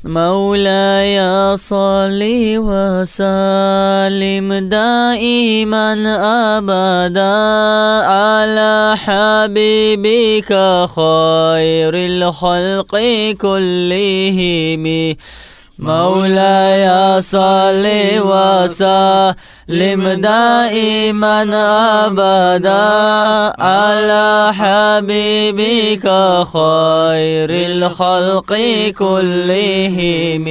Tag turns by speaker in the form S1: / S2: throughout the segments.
S1: مولاي صل وسلم دائما أبدا على حبيبك خير الخلق كلهم. مولاي صل وسلم دائما أبدا على حبيبك خير الخلق كلهم.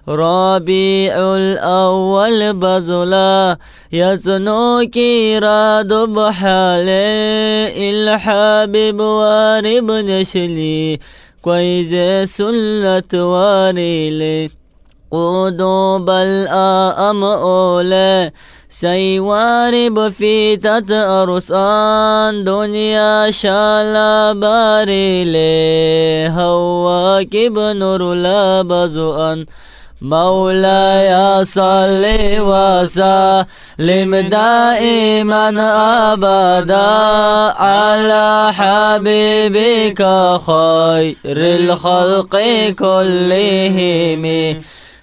S1: ربيع الأول بزلا يزنو كيراد بحالي الحبيب وارب نشلي كويز سلة واريلي قدوب الآم أولي سيوارب في تتأرسان دنيا شالا باريلي هواكب نور لابزؤان. مولاي صل وسلم دائما أبدا على حبيبك خير الخلق كلهم.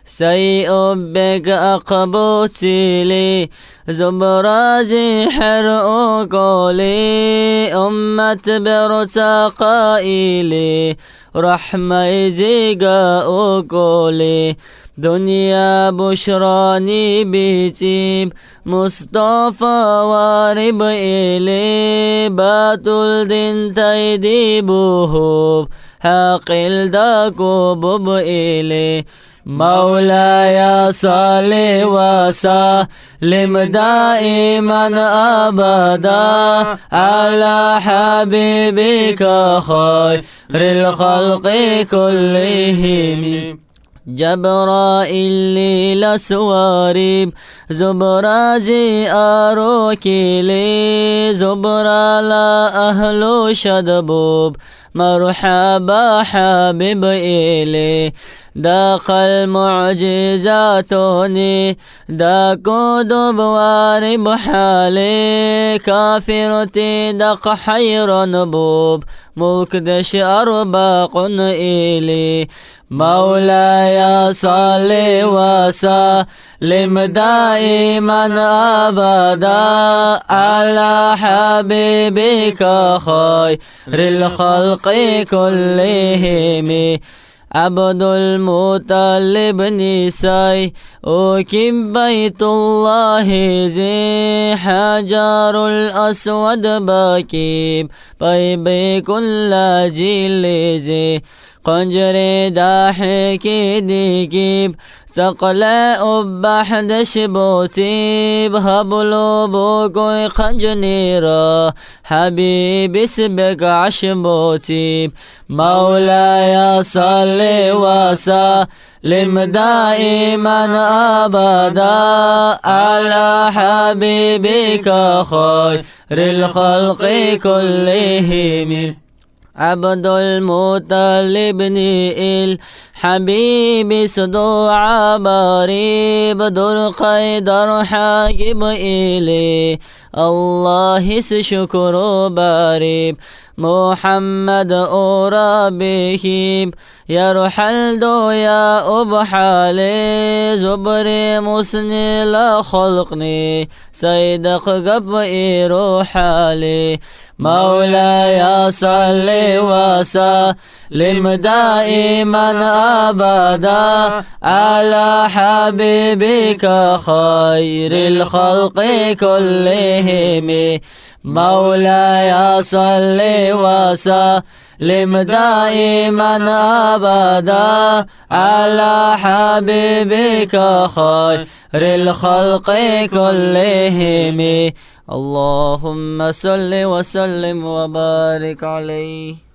S1: سيؤبك أقبوتي لي زبرازي حرق قولي أمة برتقائلي رحمة زيقا أقولي دنيا بشراني بيتيب مصطفى وارب إلي باتل دين تيدي بوهوب حاقل داكو بوب إلي. مولاي صل وسلم دائما أبدا على حبيبك خير الخلق كلهم. جبرائيل لسواريب زبرازي أروكيلي زبرا لا أهل شدبوب مرحبا حبيب إلي داق المعجزاتوني داكو دبوارب حالي كافرتي دق حير نبوب ملك دش أرباق إلي. مولاي صل وسلم دائما أبدا على حبيبك خير الخلق كلهم. عبد المطلب نساي أكب بيت الله زي حجر الأسود باكيب طيب كل جيل زي قنجري داحكي ديكيب تقلاء بحد شبوتيب هبلو بوكوي قنجنيرا حبيبي سبك عشبوتيب. مولاي صل وسلم دائما أبدا على حبيبك خير الخلق كلهم. عبد المطلب نئل حبيبي صدو عباريب در قيدر حاجب إلي الله شكر باريب. محمد أورابيهيب يرحل دو يا أبحالي زبري مسني لا خلقني سيدق قبئي روحالي. مولاي صل وسلم دائما أبدا على حبيبك خير الخلق كلهم. مولاي صل وسلم دائما أبدا على حبيبك خير الخلق كلهم. اللهم صل وسلم وبارك عليه.